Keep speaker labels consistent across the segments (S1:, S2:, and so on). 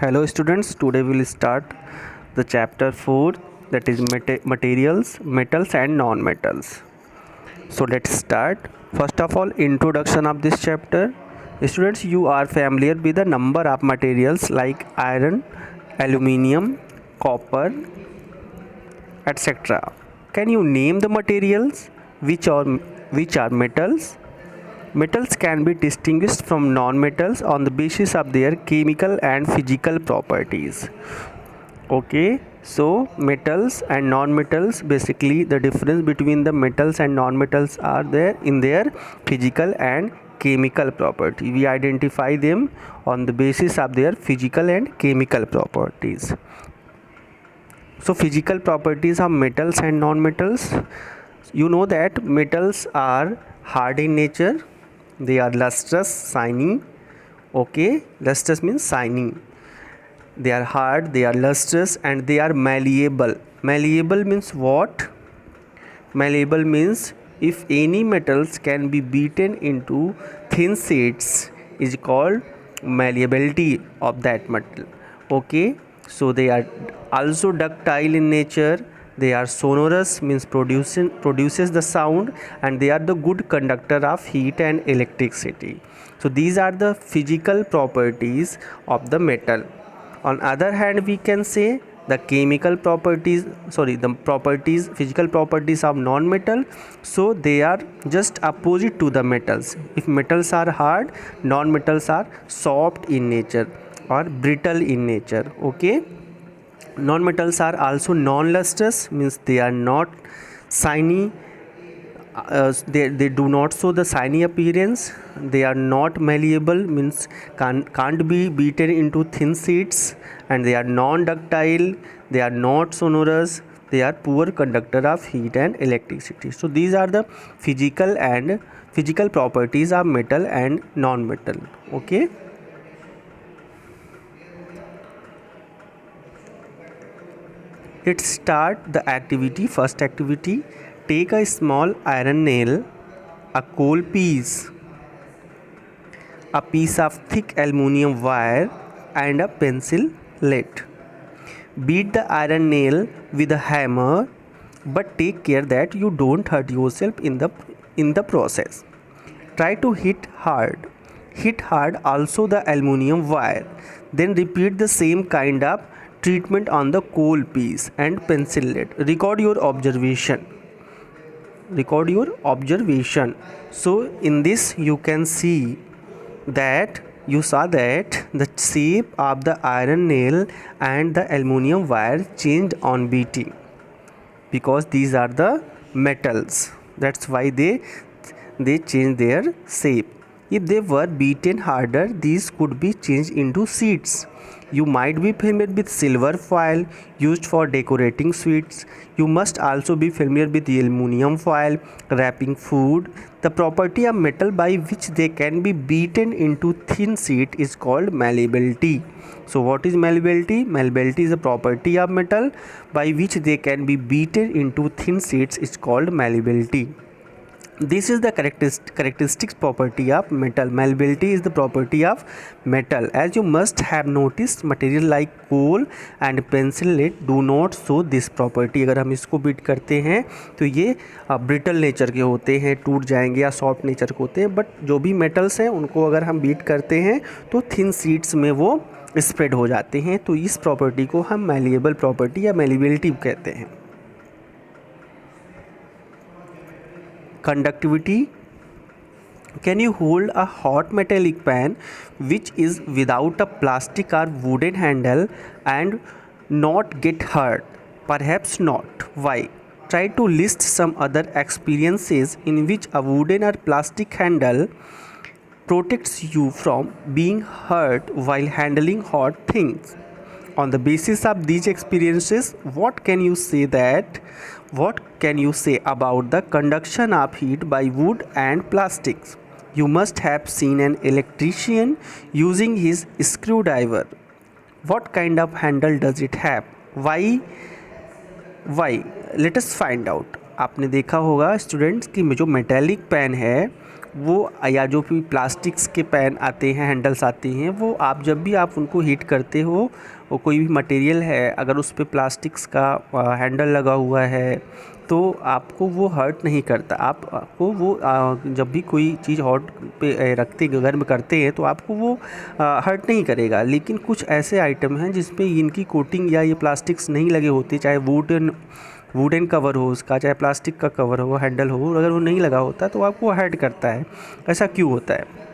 S1: Hello students, today we will start the chapter 4, that is materials, metals and non-metals. So let's start. First of all, introduction of this chapter. Students, you are familiar with the number of materials like iron, aluminium, copper, etc. Can you name the materials which are metals? Metals can be distinguished from non-metals on the basis of their chemical and physical properties. Okay, so metals and non-metals, basically the difference between the metals and non-metals are there in their physical and chemical property. We identify them on the basis of their physical and chemical properties. So physical properties of metals and non-metals, you know that metals are hard in nature, they are lustrous, shiny. Okay, lustrous means shiny. They are hard, they are lustrous, and they are malleable. Malleable means what? Malleable means if any metals can be beaten into thin sheets is called malleability of that metal. Okay, so they are also ductile in nature. They are sonorous means produces the sound, and they are the good conductor of heat and electricity. So these are the physical properties of the metal. On other hand, we can say the physical properties of non-metal, so they are just opposite to the metals. If metals are hard, non-metals are soft in nature or brittle in nature. Okay, non-metals are also non-lustrous, means they are not shiny. They do not show the shiny appearance. They are not malleable, means can't be beaten into thin sheets, and they are non-ductile. They are not sonorous. They are poor conductor of heat and electricity. So these are the physical properties of metal and non-metal. Okay. Let's start the activity. First activity, take a small iron nail, a coal piece, a piece of thick aluminium wire, and a pencil lead. Beat the iron nail with a hammer, but take care that you don't hurt yourself in the process. Try to hit hard. Hit hard also the aluminium wire. Then repeat the same kind of treatment on the coal piece and pencil lead. Record your observation. So in this you can see that you saw that the shape of the iron nail and the aluminium wire changed on beating, because these are the metals. That's why they change their shape. If they were beaten harder, these could be changed into seeds. You might be familiar with silver foil used for decorating sweets. You must also be familiar with the aluminium foil wrapping food. The property of metal by which they can be beaten into thin sheet is called malleability. So what is malleability? Malleability is a property of metal by which they can be beaten into thin sheets is called malleability. This is the characteristics property of metal. Malleability is the property of metal. As you must have noticed, material like coal and pencil lead do not show this property. अगर हम इसको beat करते हैं तो ये brittle nature के होते हैं, टूट जाएंगे या सॉफ्ट नेचर के होते हैं. बट जो भी मेटल्स हैं उनको अगर हम बीट करते हैं तो थिन शीट्स में वो स्प्रेड हो जाते हैं. तो इस प्रॉपर्टी को हम मैलिएबल प्रॉपर्टी या मैलिएबिलिटी कहते हैं. Conductivity. Can you hold a hot metallic pan which is without a plastic or wooden handle and not get hurt? Perhaps not. Why? Try to list some other experiences in which a wooden or plastic handle protects you from being hurt while handling hot things. On the basis of these experiences, what can you say about the conduction of heat by wood and plastics? You must have seen an electrician using his screwdriver. What kind of handle does it have? Why? Let us find out. आपने देखा होगा students कि जो metallic pen है वो या जो भी प्लास्टिक्स के पेन आते हैं, हैंडल्स आती हैं, वो आप जब भी आप उनको हीट करते हो, वो कोई भी मटेरियल है अगर उस पे प्लास्टिक्स का हैंडल लगा हुआ है तो आपको वो हर्ट नहीं करता। आपको वो जब भी कोई चीज़ हॉट पे रखते गर्म करते हैं तो आपको वो हर्ट नहीं करेगा। लेकिन कुछ ऐसे आइटम हैं जिस पे इनकी कोटिंग या ये प्लास्टिक्स नहीं लगे होते, चाहे वुडन कवर हो उसका, चाहे प्लास्टिक का कवर हो, हैंडल हो, अगर वो नहीं लगा होता तो आपको हर्ट करता है। ऐसा क्यों होता है?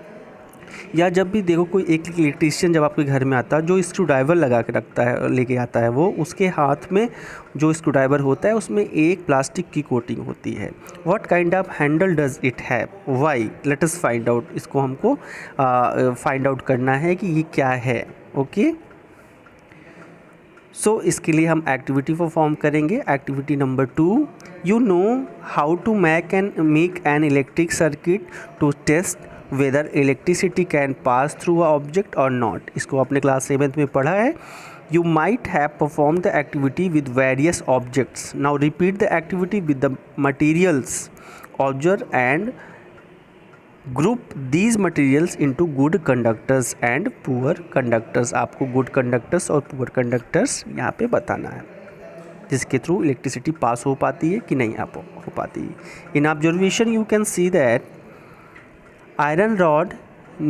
S1: या जब भी देखो कोई एक इलेक्ट्रीशियन जब आपके घर में आता है, जो स्क्रू ड्राइवर लगा के रखता है, लेके आता है, वो उसके हाथ में जो स्क्रू ड्राइवर होता है उसमें एक प्लास्टिक की कोटिंग होती है। What kind of Henle does it have, why, let us find out. इसको हमको फाइंड आउट करना है कि ये क्या है। ओके, सो इसके लिए हम एक्टिविटी परफॉर्म करेंगे। Activity number 2, you know how to make an electric circuit to test whether electricity can pass through a object और नॉट। इसको आपने क्लास 7th में पढ़ा है। You might have perform the activity with various objects. Now repeat the activity with the materials observe and group these materials into good conductors and poor conductors. आपको good conductors और poor conductors यहाँ पे बताना है, जिसके through electricity pass हो पाती है कि नहीं हो पाती है। In observation you can see that iron rod,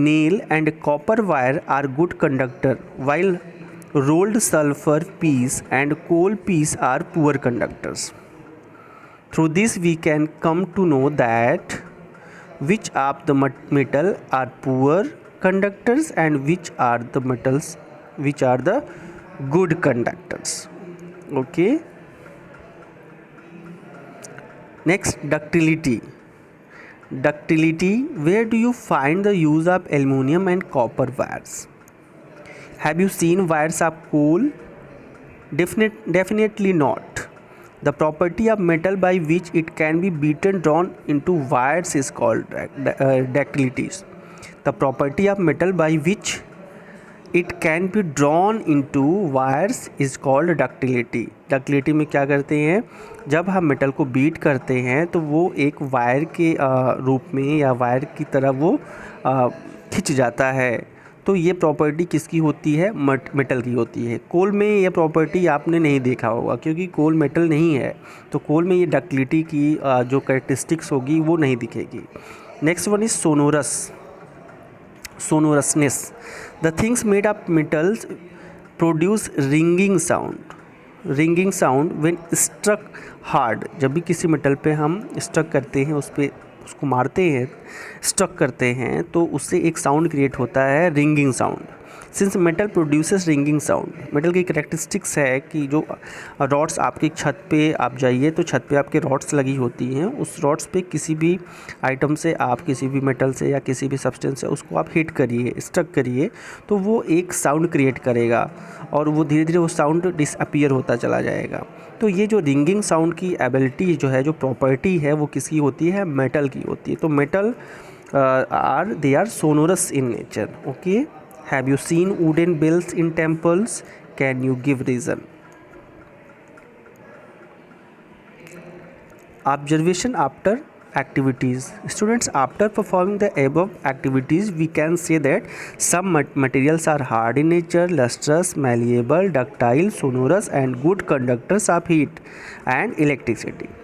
S1: nail and copper wire are good conductor, while rolled sulfur piece and coal piece are poor conductors. Through this we can come to know that which of the metal are poor conductors and which are the metals which are the good conductors. Okay, next, ductility. Where do you find the use of aluminum and copper wires? Have you seen wires of coal? Definitely not. The property of metal by which it can be beaten drawn into wires is called ductility. The property of metal by which it can be drawn into wires is called ductility. Ductility में क्या करते हैं, जब हम metal को beat करते हैं तो वो एक वायर के रूप में या वायर की तरह वो खिंच जाता है। तो ये प्रॉपर्टी किसकी होती है? मेटल की होती है। कोल में ये प्रॉपर्टी आपने नहीं देखा होगा क्योंकि कोल मेटल नहीं है, तो कोल में ये डक्टिलिटी की जो कैरेक्टरिस्टिक्स होगी वो नहीं दिखेगी। Next one is sonorous. The things made of metals produce ringing sound when struck hard. जब भी किसी मेटल पे हम स्ट्रक करते हैं, उसको मारते हैं, स्ट्रक करते हैं, तो उससे एक साउंड क्रिएट होता है, ringing sound. Since metal produces ringing sound, metal की करेक्टरिस्टिक्स है कि जो रॉड्स आपकी छत पे आप जाइए तो छत पे आपके रॉड्स लगी होती हैं, उस रॉड्स पे किसी भी आइटम से आप किसी भी मेटल से या किसी भी सब्सटेंस से उसको आप हिट करिए, स्ट्रक करिए, तो वो एक साउंड क्रिएट करेगा और वो धीरे धीरे वो साउंड डिसअपीयर होता चला जाएगा। तो ये जो रिंगिंग साउंड की एबिलिटी जो है, जो प्रॉपर्टी है, वो किसकी होती है? मेटल की होती है। तो metal they are sonorous in nature. Okay, have you seen wooden bells in temples? Can you give reason? Observation after activities. Students, after performing the above activities, we can say that some materials are hard in nature, lustrous, malleable, ductile, sonorous and good conductors of heat and electricity.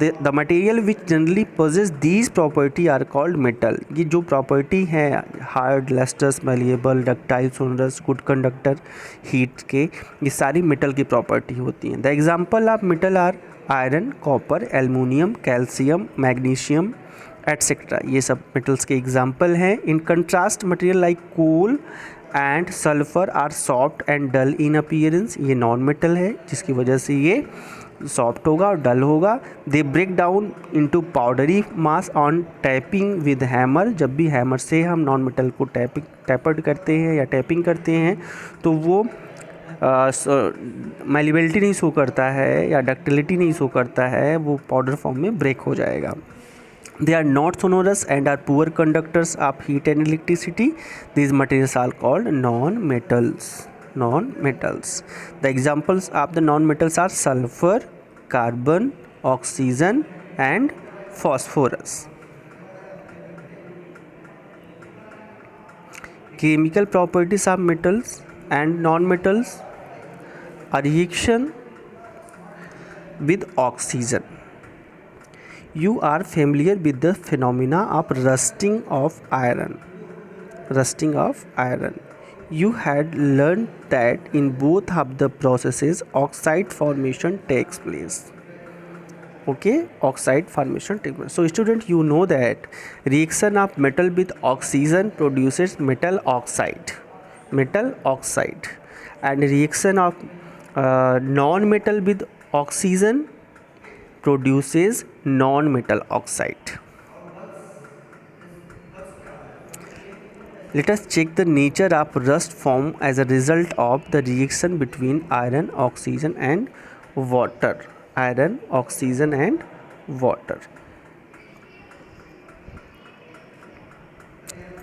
S1: The material which generally possess these property are called metal. ये जो property है hard, lustrous, malleable, ductile, sonorous, good conductor, heat के, ये सारी metal की property होती हैं। The example of metal are iron, copper, aluminium, calcium, magnesium etcetera. ये सब मेटल्स के एग्जाम्पल हैं। In contrast material like coal and sulphur are soft and dull in appearance. ये नॉन मेटल है जिसकी वजह से ये सॉफ्ट होगा और डल होगा। They break down into powdery mass on tapping with hammer. जब भी हैमर से हम नॉन मेटल को टैपर्ड करते हैं या टैपिंग करते हैं तो वो मैलिबिलिटी नहीं शो करता है या डक्टिलिटी नहीं शो करता है, वो पाउडर फॉर्म में ब्रेक हो जाएगा। They are not sonorous and are poor conductors of heat and electricity. These materials are called non-metals. The examples of the non-metals are sulfur, carbon, oxygen and phosphorus. chemical properties of metals and non-metals. A reaction with oxygen. You are familiar with the phenomena of rusting of iron. You had learned that in both of the processes oxide formation takes place. Okay, oxide formation takes place. So student, you know that reaction of metal with oxygen produces metal oxide, and reaction of non-metal with oxygen produces non-metal oxide. Let us check the nature of rust formed as a result of the reaction between iron, oxygen and water.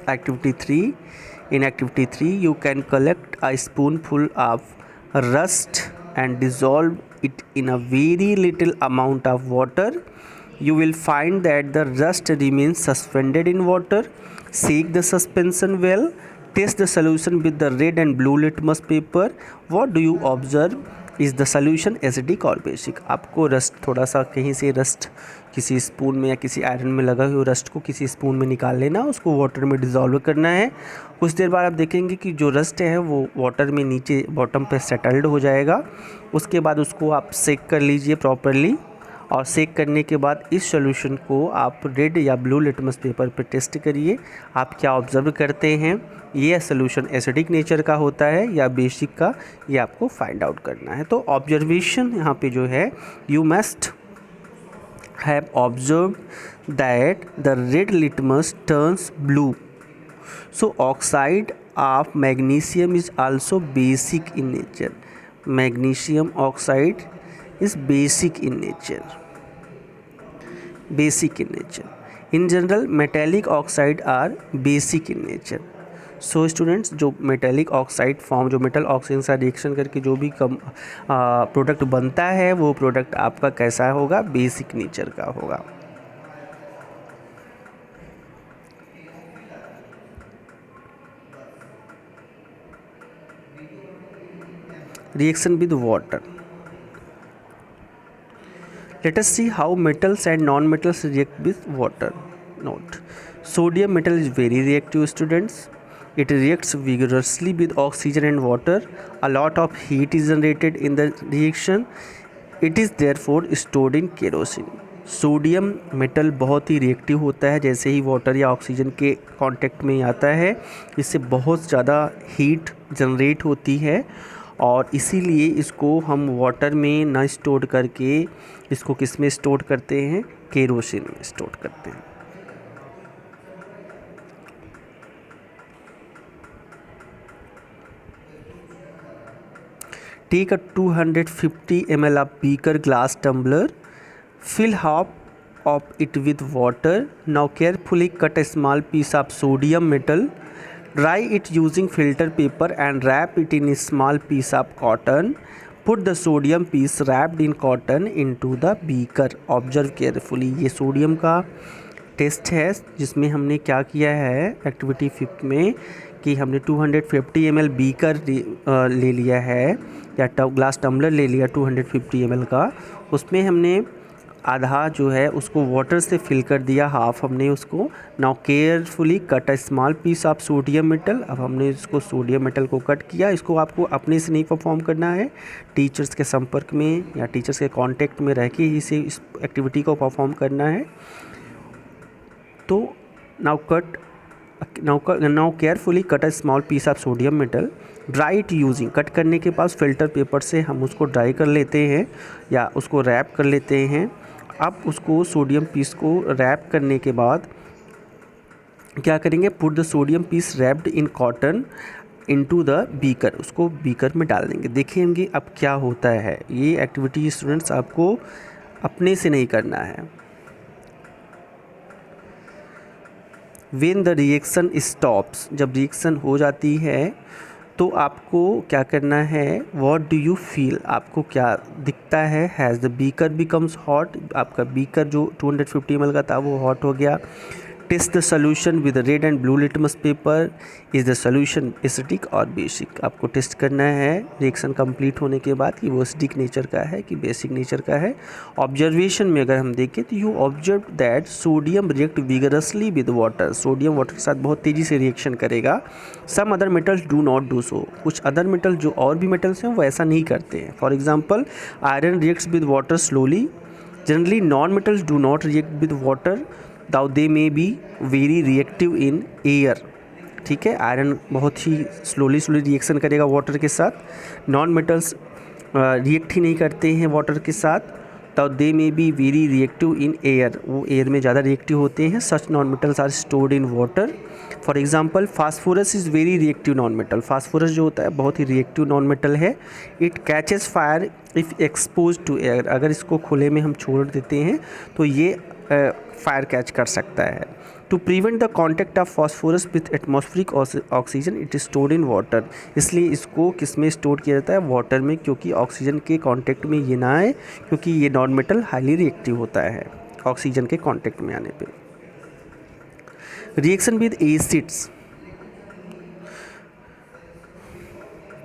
S1: Activity 3. In activity 3, you can collect a spoonful of rust and dissolve it in a very little amount of water. You will find that the rust remains suspended in water. Shake the suspension well. Test the solution with the red and blue litmus paper. What do you observe? Is the solution acidic or basic? आपको rust थोड़ा सा कहीं से rust किसी spoon में या किसी iron में लगा हुआ रस्ट को किसी स्पून में निकाल लेना, उसको वाटर में डिज़ोल्व करना है. कुछ देर बाद आप देखेंगे कि जो रस्ट है वो वाटर में नीचे बॉटम पे सेटल्ड हो जाएगा. उसके बाद उसको आप सेक कर लीजिए प्रॉपरली, और सेक करने के बाद इस सॉल्यूशन को आप रेड या ब्लू लिटमस पेपर पर टेस्ट करिए. आप क्या ऑब्जर्व करते हैं, ये सॉल्यूशन एसिडिक नेचर का होता है या बेसिक का, ये आपको फाइंड आउट करना है. तो ऑब्जर्वेशन यहाँ पे जो है, you must have observe that the red litmus turns blue. So oxide of magnesium is also basic in nature. Magnesium oxide is basic in nature. In general, metallic oxide are basic in nature. So students, जो metallic oxide form, जो metal oxygen से reaction करके जो भी product बनता है, वो product आपका कैसा होगा, बेसिक नेचर का होगा. Reaction with water. Let us see how metals and non-metals react with water. Note: sodium metal is very reactive, students. It reacts vigorously with oxygen and water. A lot of heat is generated in the reaction. It is therefore stored in kerosene. Sodium metal बहुत ही reactive होता है. जैसे ही water या oxygen के contact में आता है, इससे बहुत ज़्यादा हीट जनरेट होती है, और इसीलिए इसको हम वाटर में ना स्टोर करके इसको किस में स्टोर करते हैं, केरोसिन में स्टोर करते हैं. Take a 250 ml of beaker glass tumbler. Fill half of it with water. Now carefully cut a small piece of sodium metal. Dry it using filter paper and wrap it in a small piece of cotton. Put the sodium piece wrapped in cotton into the beaker. Observe carefully. ये sodium का test है जिसमें हमने क्या किया है activity 5 में, कि हमने 250 ml बीकर ले लिया है या ग्लास टम्बलर ले लिया 250 ml का. उसमें हमने आधा जो है उसको वाटर से फिल कर दिया, हाफ हमने उसको. Now carefully cut a small piece of sodium metal. अब हमने इसको सोडियम मेटल को कट किया. इसको आपको अपने से नहीं परफॉर्म करना है, टीचर्स के संपर्क में या टीचर्स के कांटेक्ट में रह के ही इसे इस एक्टिविटी को परफॉर्म करना है. तो now carefully cut a small piece of sodium metal. Dry it using, cut करने के बाद फिल्टर पेपर से हम उसको ड्राई कर लेते हैं या उसको रैप कर लेते हैं. अब उसको सोडियम पीस को रैप करने के बाद क्या करेंगे, put the sodium piece wrapped in cotton into the beaker. उसको बीकर में डाल देंगे. देखेंगे अब क्या होता है. ये एक्टिविटी स्टूडेंट्स आपको अपने से नहीं करना है. व्हेन द रिएक्शन स्टॉप्स, जब रिएक्शन हो जाती है तो आपको क्या करना है, व्हाट डू यू फील, आपको क्या दिखता है. Has the beaker becomes hot, आपका बीकर जो 250 ml का था वो हॉट हो गया. Test the solution with red and blue litmus paper, is the solution acidic और बेसिक। आपको टेस्ट करना है रिएक्शन कंप्लीट होने के बाद कि वो एसिडिक नेचर का है कि बेसिक नेचर का है। ऑब्जर्वेशन में अगर हम देखें तो you observe that sodium react vigorously with water, sodium water के साथ बहुत तेज़ी से रिएक्शन करेगा। Some other metals do not do so, कुछ अदर मेटल जो और भी मेटल्स हैं वो ऐसा नहीं करते हैं। For example iron reacts with water slowly, generally non metals do not react with water though they may be very reactive in air. ठीक है, आयरन बहुत ही स्लोली रिएक्शन करेगा वाटर के साथ, नॉन मेटल्स रिएक्ट ही नहीं करते हैं वाटर के साथ, तो they may be very reactive in air, वो एयर में ज़्यादा रिएक्टिव होते हैं। Such non metals are stored in water. For example phosphorus is very reactive non metal, phosphorus जो होता है बहुत ही रिएक्टिव नॉन मेटल है। It catches fire if expose to air, अगर इसको खुले में हम छोड़ देते हैं तो ये फायर कैच कर सकता है। To prevent the contact of phosphorus with atmospheric oxygen it is stored in water, इसलिए इसको किस में स्टोर किया जाता है, वाटर में, क्योंकि ऑक्सीजन के कांटेक्ट में ये ना आए, क्योंकि ये नॉन मेटल हाईली रिएक्टिव होता है ऑक्सीजन के कांटेक्ट में आने पे। Reaction with acids,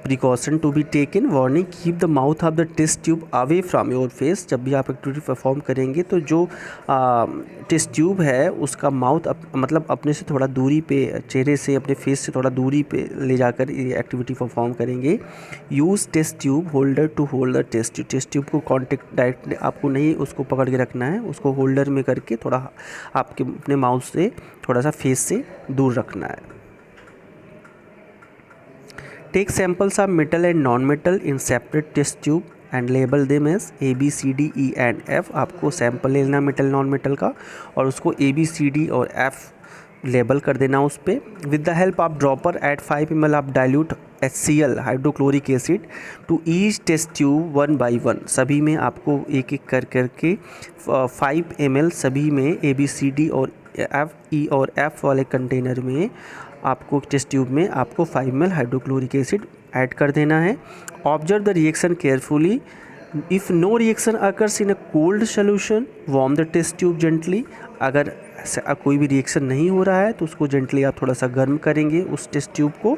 S1: precaution to be taken, warning, keep the mouth of the test tube away from your face. जब भी आप एक्टिविटी परफॉर्म करेंगे तो जो टेस्ट ट्यूब है उसका माउथ मतलब अपने से थोड़ा दूरी पे, चेहरे से अपने फेस से थोड़ा दूरी पे ले जाकर ये एक्टिविटी परफॉर्म करेंगे। Use test tube holder to hold the test tube, test tube को कॉन्टेक्ट डायरेक्ट आपको नहीं उसको पकड़ के रखना है, उसको होल्डर में करके थोड़ा आपके अपने माउथ से थोड़ा सा फेस से दूर रखना है। Take samples of metal and non-metal in separate test tube and label them as A, B, C, D, E and F। आपको सैम्पल लेना मेटल नॉन मेटल का और उसको A, B, C, D और F लेबल कर देना उस पर। With the help of dropper add 5 ml of dilute HCl hydrochloric acid to each test tube 1 by 1, सभी में आपको एक एक कर करके 5 ml सभी में A, B, C, D और F, E और F वाले कंटेनर में आपको टेस्ट ट्यूब में आपको 5 ml हाइड्रोक्लोरिक एसिड ऐड कर देना है। Observe the reaction carefully, if no reaction occurs in a cold solution warm the test tube gently, अगर कोई भी रिएक्शन नहीं हो रहा है तो उसको जेंटली आप थोड़ा सा गर्म करेंगे उस टेस्ट ट्यूब को।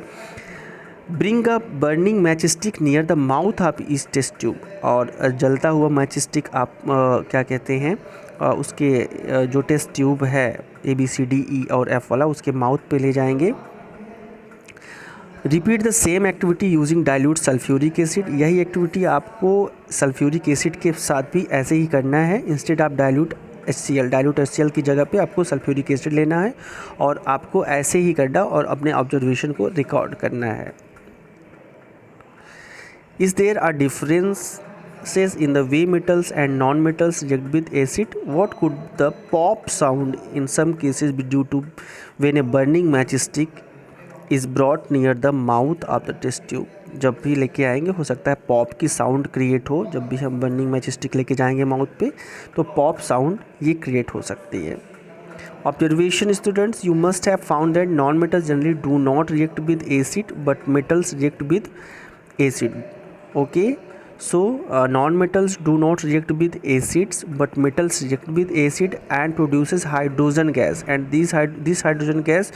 S1: Bring a burning match stick near the mouth of इस टेस्ट ट्यूब, और जलता हुआ मैच स्टिक आप क्या कहते हैं उसके जो टेस्ट ट्यूब है A, B, C, D, E और F वाला उसके माउथ पे ले जाएंगे। Repeat the same activity using dilute sulphuric acid, यही एक्टिविटी आपको सल्फ्यूरिक एसिड के साथ भी ऐसे ही करना है। इंस्टेड ऑफ डाइल्यूट HCl की जगह पे आपको सल्फ्यूरिक एसिड लेना है और आपको ऐसे ही करना और अपने ऑब्जर्वेशन को रिकॉर्ड करना है। Is there are differences in the way metals and non-metals react with acid? What could the pop sound in some cases be due to when a burning matchstick is brought near the mouth of the test tube? जब भी लेके आएंगे हो सकता है pop की sound create हो, जब भी हम बर्निंग मैच स्टिक लेके जाएंगे माउथ पे तो पॉप साउंड ये क्रिएट हो सकती है। Observation students, you must have found that non-metals generally do not react with acid but metals react with acid. Okay, so non-metals do not react with acids but metals react with acid and produces hydrogen gas, and this hydrogen gas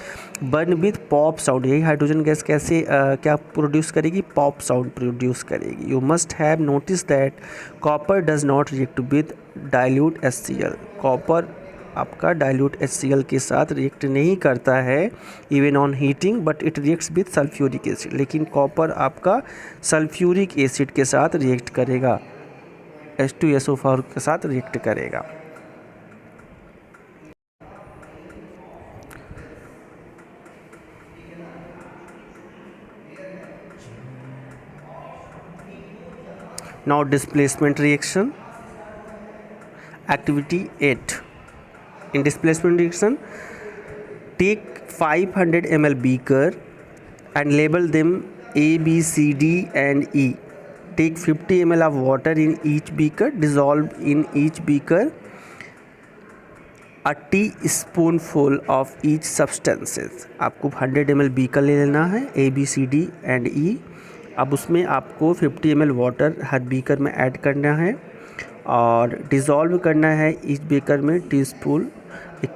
S1: burn with pop sound। यही hydrogen gas कैसे क्या produce करेगी, pop sound produce करेगी। You must have notice that copper does not react with dilute HCl, copper आपका dilute HCl के साथ react नहीं करता है even on heating, but it reacts with sulphuric acid, लेकिन कॉपर आपका सल्फ्यूरिक एसिड के साथ रिएक्ट करेगा, H2SO4 के साथ रिएक्ट करेगा। Now displacement reaction, activity 8। In displacement reaction, take 500 ml beaker and label them A, B, C, D and E. Take 50 ml of water in each beaker, dissolve in each beaker a teaspoonful of each substances। आपको 100 ml beaker ले लेना है A, B, C, D and E। अब उसमें आपको 50 ml water हर beaker में add करना है और डिज़ोल्व करना है इस बेकर में एक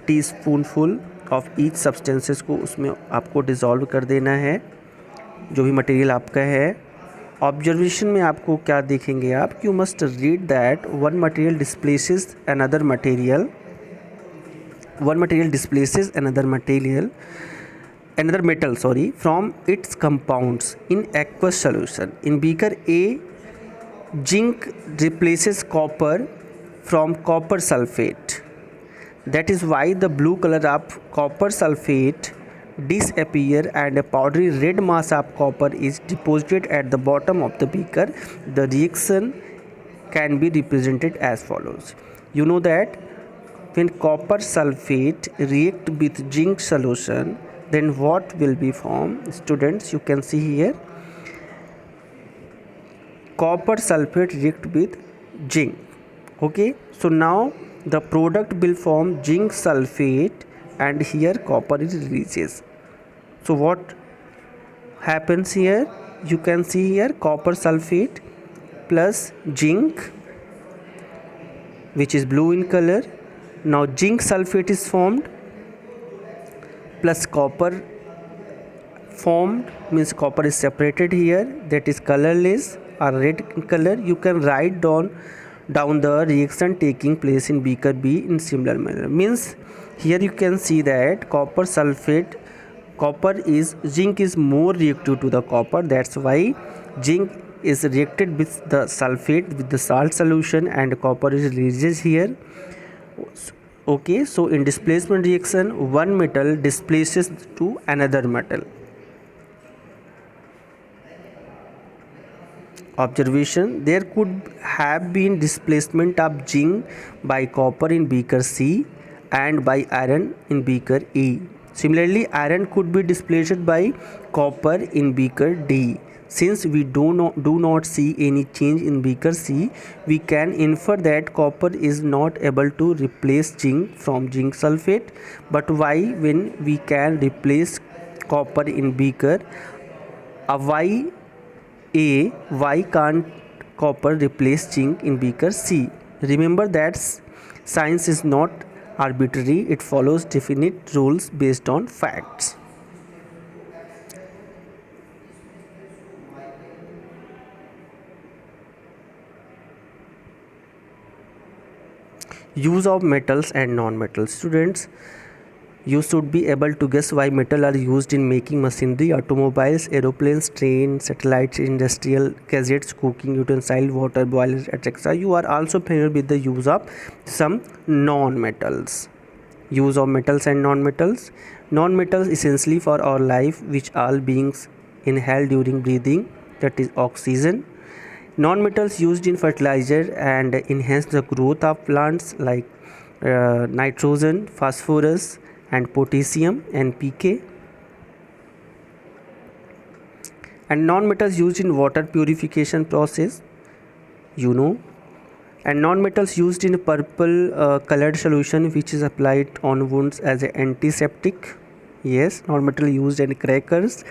S1: T spoonful of each substances को उसमें आपको डिज़ोल्व कर देना है, जो भी मटेरियल आपका है। ऑब्जर्वेशन में आपको क्या देखेंगे आप, you must read that one material displaces another material, displaces another metal from its compounds in aqueous solution. In beaker A, zinc replaces copper from copper sulfate. That is why the blue color of copper sulfate disappear and a powdery red mass of copper is deposited at the bottom of the beaker. The reaction can be represented as follows. You know that when copper sulfate react with zinc solution, then what will be formed? Students, you can see here, copper sulfate react with zinc. Okay, so now the product will form zinc sulfate and here copper is releases. So what happens here? You can see here copper sulfate plus zinc, which is blue in color. Now zinc sulfate is formed plus copper formed, means copper is separated here, that is colorless or red in color. You can write down the reaction taking place in beaker B in similar manner. Means here you can see that zinc is more reactive to the copper, that's why zinc is reacted with the sulfate with the salt solution and copper is released here. Okay, so in displacement reaction, one metal displaces to another metal. Observation, there could have been displacement of zinc by copper in beaker C and by iron in beaker E. Similarly, iron could be displaced by copper in beaker D. Since we do not see any change in beaker C, we can infer that copper is not able to replace zinc from zinc sulfate. But why, when we can replace copper in beaker why can't copper replace zinc in beaker C? Remember that science is not arbitrary, it follows definite rules based on facts. Use of metals and non-metals. Students, you should be able to guess why metal are used in making machinery, automobiles, aeroplanes, trains, satellites, industrial gadgets, cooking utensil, water boilers, etc. You are also familiar with the use of some non-metals. Use of metals and non-metals. Non-metals essentially for our life, which all beings inhale during breathing, that is oxygen. Non-metals used in fertilizer and enhance the growth of plants like nitrogen, phosphorus and potassium, NPK. And non-metals used in water purification process, you know. And non-metals used in purple colored solution which is applied on wounds as an antiseptic. Yes, non-metal used in crackers.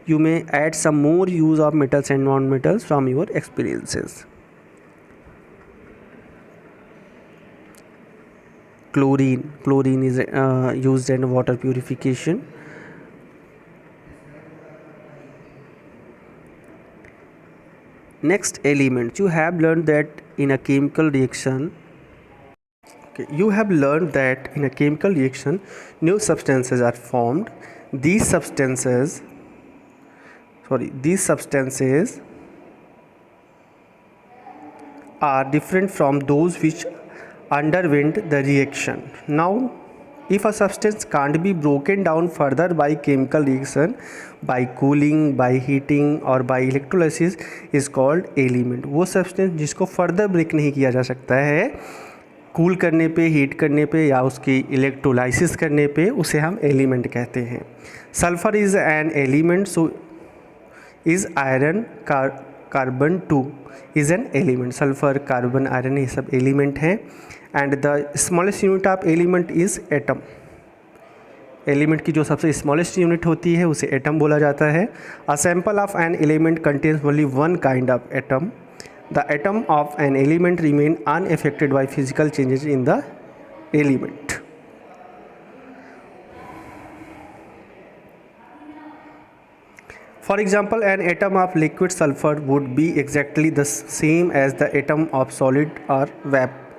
S1: You may add some more use of metals and non-metals from your experiences. Chlorine is used in water purification. Next element, you have learned that in a chemical reaction, new substances are formed. These substances are different from those which underwent the reaction. Now, if a substance can't be broken down further by chemical reaction, by cooling, by heating or by electrolysis, is called element. वो substance जिसको further break नहीं किया जा सकता है cool करने पे, heat करने पे या उसकी इलेक्ट्रोलाइसिस करने पे, उसे हम एलिमेंट कहते हैं. Sulphur is an element, so is iron, carbon two is an element. Sulphur, carbon, iron ये सब एलिमेंट हैं. And the smallest unit of element is atom. Element की जो सबसे स्मॉलेस्ट यूनिट होती है उसे एटम बोला जाता है. A sample of an element contains only one kind of atom. The atom of an element remain unaffected by physical changes in the element. For example, an atom of liquid sulfur would be exactly the same as the atom of solid or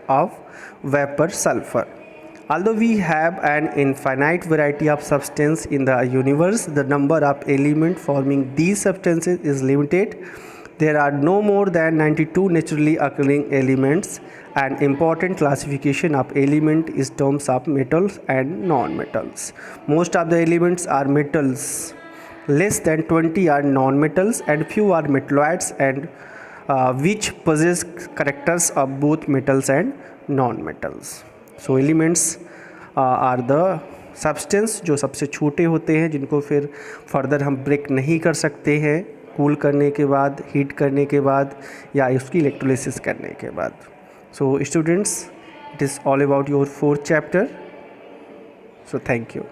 S1: of vapor sulfur. Although we have an infinite variety of substances in the universe, the number of elements forming these substances is limited. There are no more than 92 naturally occurring elements. An important classification of element is terms of metals and non-metals. Most of the elements are metals. Less than 20 are non-metals and few are metalloids and which possess characters of both metals and non-metals. So elements are the substance जो सबसे छोटे होते हैं, जिनको फिर further हम break नहीं कर सकते हैं कूल करने के बाद, हीट करने के बाद या उसकी इलेक्ट्रोलिसिस करने के बाद. So students, it is all about your fourth chapter. So thank you.